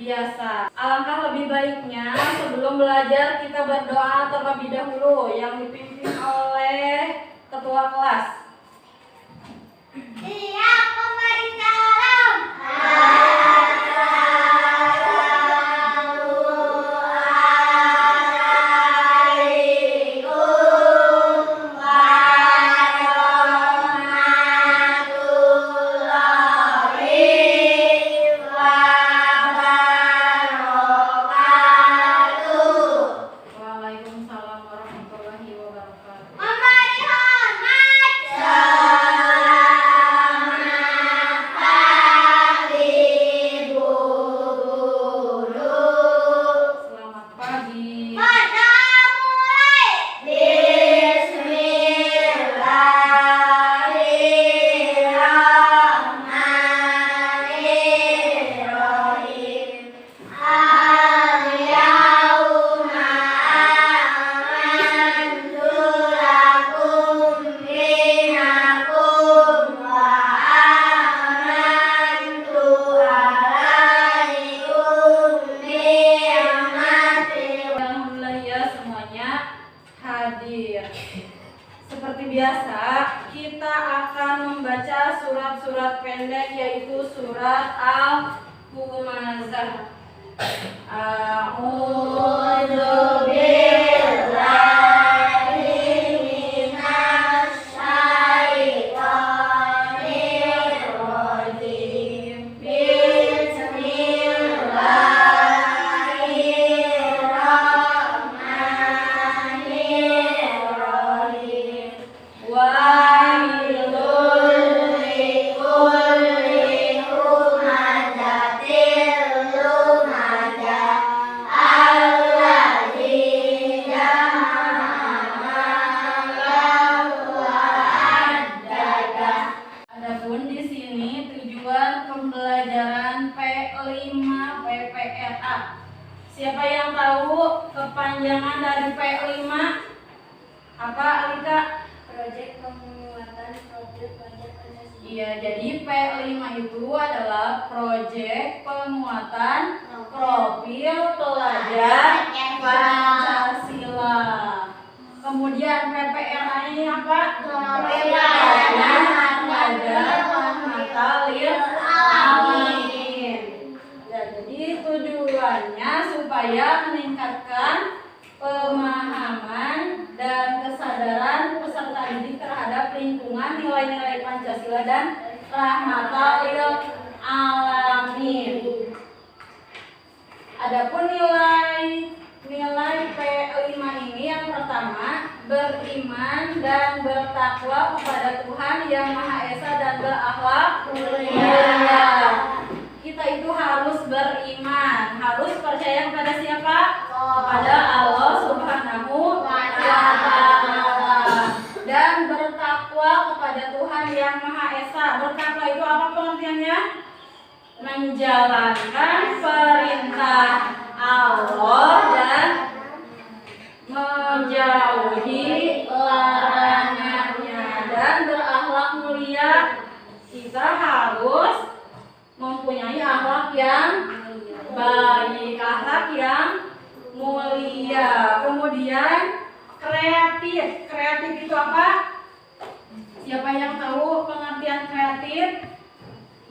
biasa. Alangkah lebih baiknya sebelum belajar kita berdoa terlebih dahulu yang dipimpin oleh ketua kelas. Iya, Waalaikumsalam. Waalaikumsalam warahmatullahi wabarakatuh. Mama dihormat. Selamat pagi. Pada mulai. Bismillahirrahmanirrahim. Al-yawma akmaltu lakum dinakum wa atmamtu alaikum ni'mati. Alhamdulillah ya semuanya hadir. Seperti biasa, kita akan membaca surat-surat pendek yaitu surat Al-Humazah. A'udzu billahi minasy syaithanir rajim. Bismillahirrahmanirrahim. Wailul likulli humazatil lumazah alladzi jama'a malan wa addada. Adapun di sini tujuan pembelajaran P5 PPRA. Siapa yang tahu kepanjangan dari P5? Apa, Alika? Proyek penguatan profil pelajar Pancasila. Iya, jadi P5 itu adalah proyek penguatan profil pelajar Pancasila. Kemudian PPRA-nya apa? Profil Pelajar Rahmatalil Alamin. Ya, jadi tujuannya supaya meningkatkan pemahaman dan kesadaran peserta didik terhadap lingkungan, nilai-nilai Pancasila dan rahmatal alamin. Adapun nilai P5 ini yang pertama, beriman dan bertakwa kepada Tuhan yang Maha Esa dan berakhlak mulia. Kita itu harus beriman, harus percaya kepada siapa? Kepada Allah Subhanahu wa Ta'ala, dan bertakwa kepada Tuhan yang Maha Esa. Bertakwa itu apa pengertiannya? Menjalankan perintah Allah dan menjauhi larangannya, dan berakhlak mulia. Kita harus mempunyai akhlak yang baik, akhlak yang mulia. Kemudian kreatif. Kreatif itu apa? Siapa yang tahu pengertian kreatif?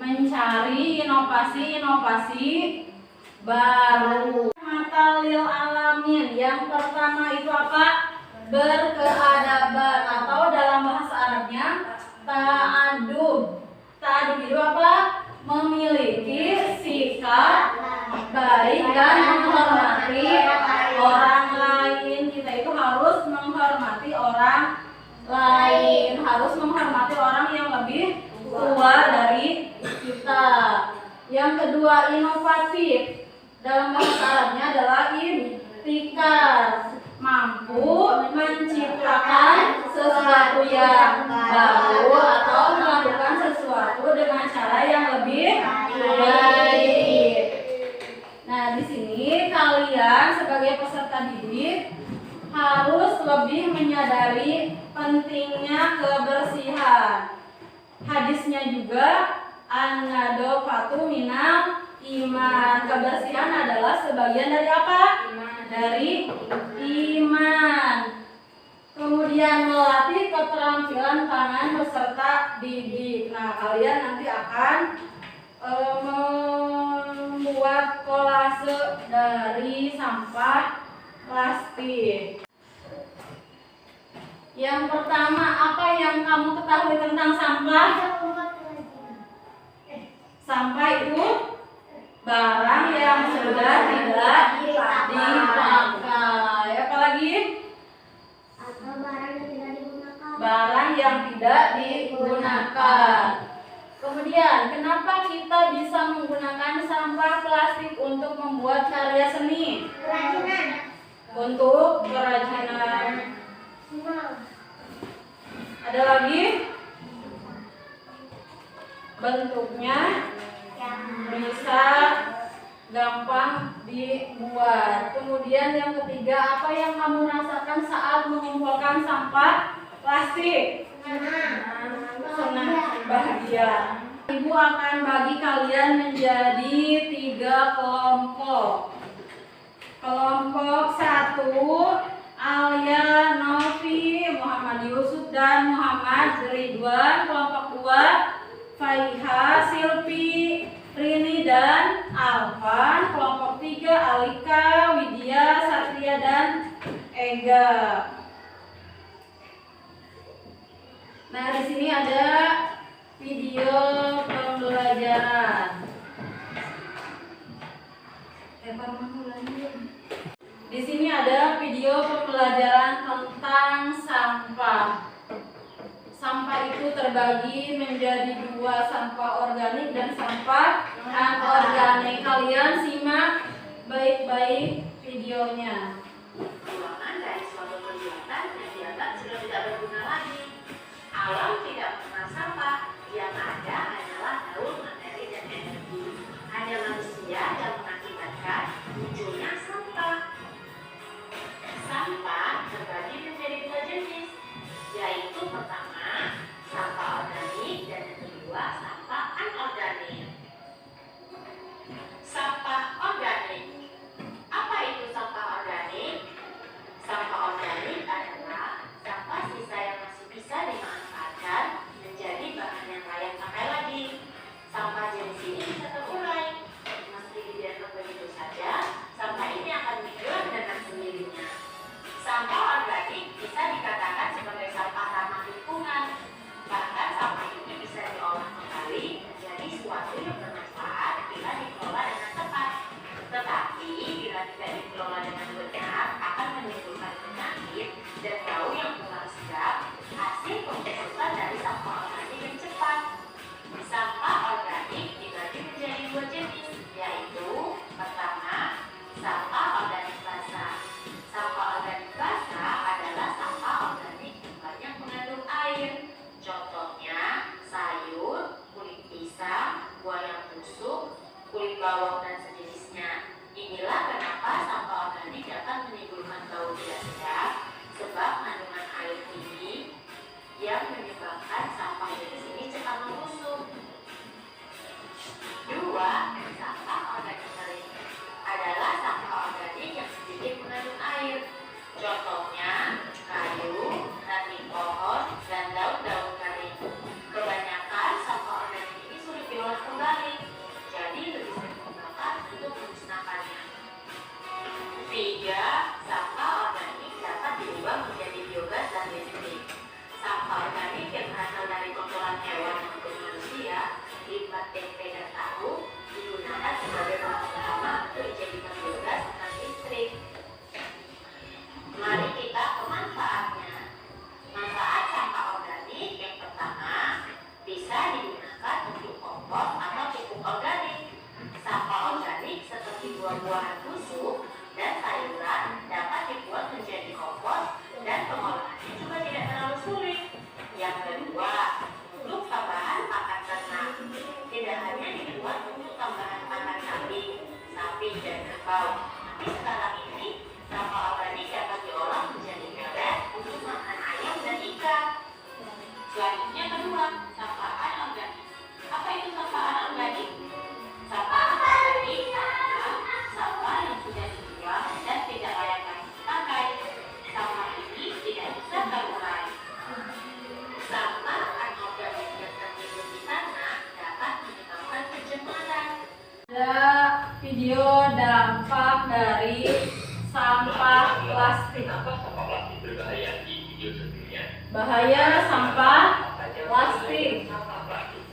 Mencari inovasi-inovasi baru. Rahmatalil alamin. Yang pertama itu apa? Berkeadaban, atau dalam bahasa Arabnya ta'adub. Ta'adub itu apa? Memiliki sikap baik dan menghormati orang lain. Kita itu harus menghormati orang lain, harus menghormati orang yang lebih tua dari kita. Yang kedua, inovatif. Dalam bahasa Arabnya adalah ibtikar, mampu menciptakan sesuatu yang baru atau melakukan sesuatu dengan cara yang lebih baik. Nah, di sini kalian sebagai peserta didik harus lebih menyadari pentingnya kebersihan. Hadisnya juga an-nadofatu minal Iman. Kebersihan adalah sebagian dari apa? Dari iman. Kemudian melatih keterampilan tangan beserta didik. Nah, kalian nanti akan membuat kolase dari sampah plastik. Yang pertama, apa yang kamu ketahui tentang sampah? Sampah itu barang yang sudah tidak dipakai. Apalagi? Barang yang tidak digunakan. Kemudian, kenapa kita bisa menggunakan sampah plastik untuk membuat karya seni? Untuk kerajinan. Ada lagi? Bentuknya bisa gampang dibuat. Kemudian yang ketiga, apa yang kamu rasakan saat mengumpulkan sampah plastik? Senang, bahagia. Ibu akan bagi kalian menjadi 3 kelompok. Kelompok 1, Alia, Novi, Muhammad Yusuf, dan Muhammad Ridwan. Kelompok 2, Faiha, Silvi, Rini, dan Alvan. Kelompok 3, Alika, Widya, Satria, dan Ega. Nah, di sini ada video pembelajaran. Di sini ada video pembelajaran tentang sampah. Sampah itu terbagi menjadi 2, sampah organik dan sampah anorganik. Kalian simak baik-baik videonya. Ruangan dari suatu kegiatan yang dianggap sudah tidak berguna lagi. Alam tidak pernah sampah, yang ada hanyalah daun, materi, dan energi. Hanya manusia yang mengakibatkan munculnya sampah. Sampah terbagi menjadi 2 jenis, yaitu pertama, sampah organik, dan yang kedua, sampah anorganik. Sampah organik. Apa itu sampah organik? Sampah organik adalah sampah sisa yang masih bisa dimanfaatkan plastik. Kenapa sampah plastik berbahaya di video sebelumnya? Bahaya sampah plastik. Sampah plastik.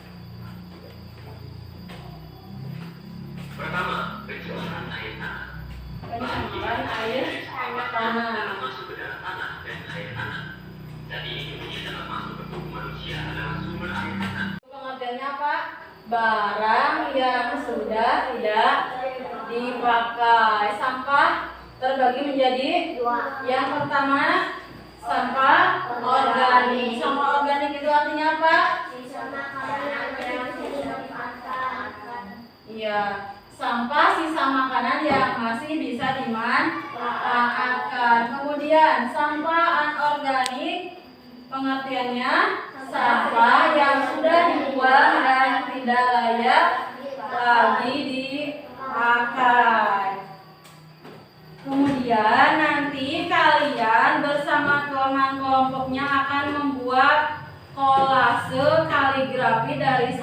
Pertama, pencemaran air tanah. Pencemaran air tanah. Masuk ke dalam tanah dan air tanah. Dan ini kemudian dalam masuk ke tubuh manusia adalah sumber air tanah. Pengertiannya apa? Barang yang sudah tidak dipakai. Sampah terbagi menjadi Dua. yang pertama sampah organik. Sampah organik itu artinya apa? Sisa makanan yang tidak dimakan. Iya, sampah sisa makanan yang masih bisa dimanfaatkan. Kemudian sampah anorganik pengertiannya sampah yang sudah dibuang dan tidak layak lagi dipakai. Kemudian nanti kalian bersama teman kelompoknya akan membuat kolase kaligrafi dari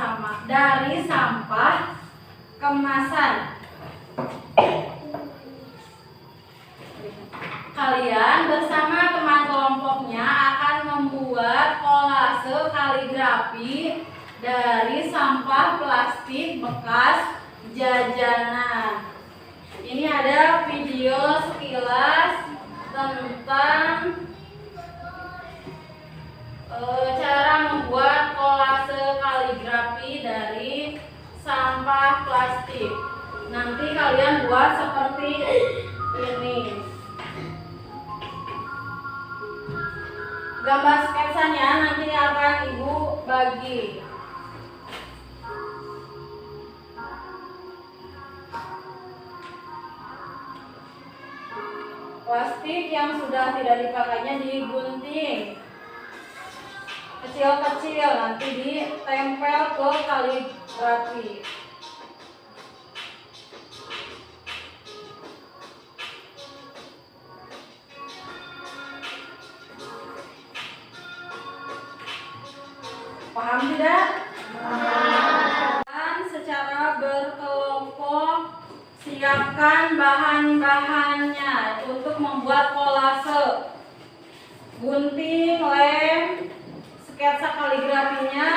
sampah kemasan. Kalian bersama teman kelompoknya akan membuat kolase kaligrafi dari sampah plastik bekas jajanan. Ini ada video sekilas tentang cara membuat kolase kaligrafi dari sampah plastik. Nanti kalian buat seperti ini. Gambar sketsanya nanti akan Ibu bagi. Plastik yang sudah tidak dipakainya digunting kecil-kecil, nanti ditempel ke kaligrafi. Paham tidak? Dan secara berkelompok siapkan bahan-bahannya untuk membuat kolase. Gunting, lem, sketsa kaligrafinya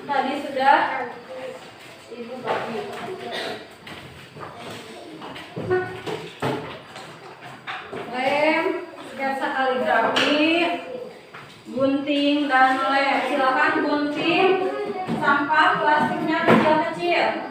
tadi sudah Ibu bagi. Lem, sketsa kaligrafi, gunting dan lem. Silakan gunting sampah plastiknya kecil-kecil.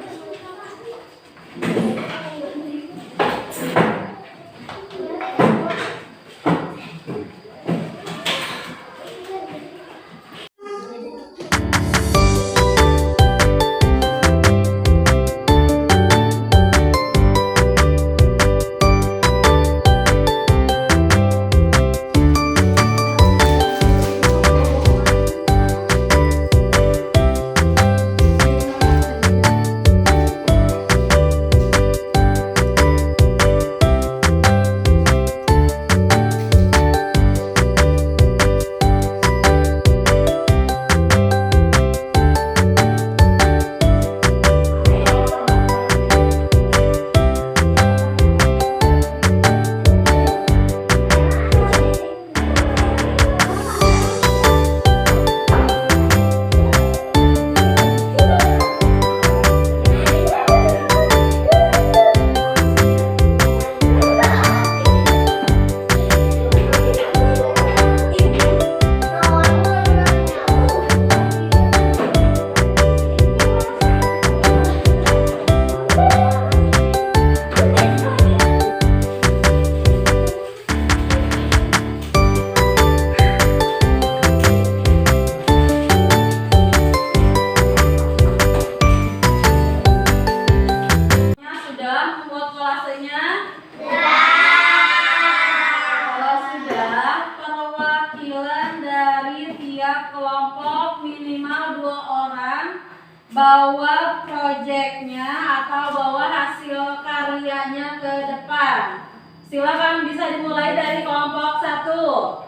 bawa proyeknya atau bawa hasil karyanya ke depan. Silakan bisa dimulai dari kelompok 1.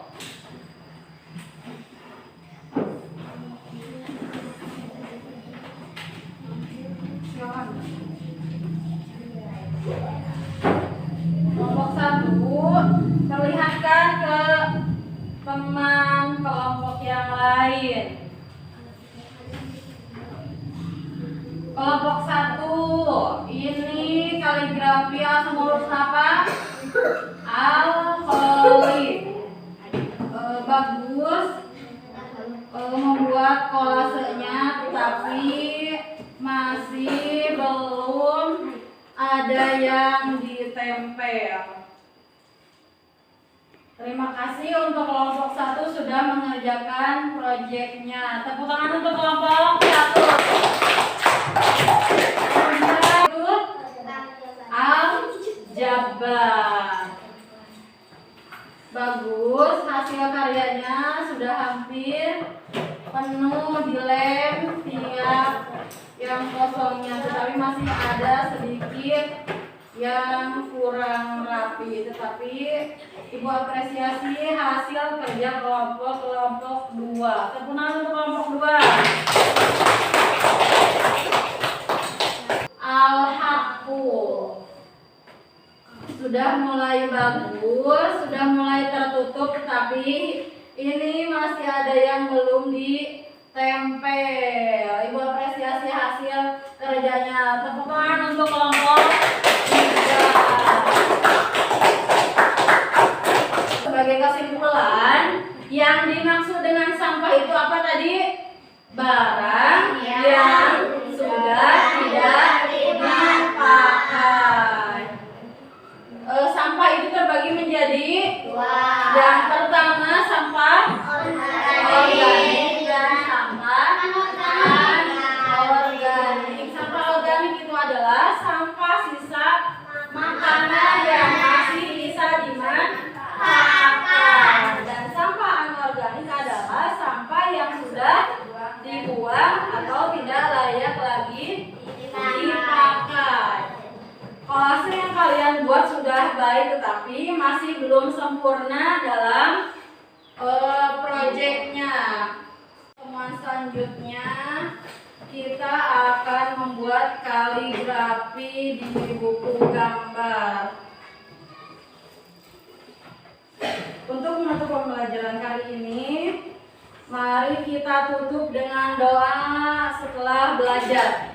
Silakan. Kelompok 1 terlihat Terima kasih untuk kelompok 1 sudah mengerjakan proyeknya. Tepuk tangan untuk kelompok 1. Aljabar. Bagus, hasil karyanya sudah hampir penuh, dilem tiap yang kosongnya, tetapi masih ada sedikit yang kurang rapi. Tetapi Ibu apresiasi hasil kerja kelompok 2. Tepuk tangan untuk kelompok 2. Al-Haqqul. Sudah mulai bagus, sudah mulai tertutup, tetapi ini masih ada yang belum ditempel. Ibu apresiasi hasil kerjanya. Tepuk tangan untuk kelompok 3. Sebagai kesimpulan, yang dimaksud dengan sampah itu apa tadi? Barang yang sudah tidak dipakai. Sampah itu terbagi menjadi 2. Yang pertama sampah organik dan sampah anorganik. Sampah organik itu adalah sampah sisa makanan yang masih bisa dimanfaatkan. Dan sampah anorganik adalah sampah yang sudah dibuang atau tidak layak lagi dipakai. Kalau hasil yang kalian buat sudah baik, tetapi masih belum sempurna dalam proyeknya. Temuan selanjutnya kita akan membuat kaligrafi di buku gambar. Untuk menutup pembelajaran kali ini, mari kita tutup dengan doa setelah belajar.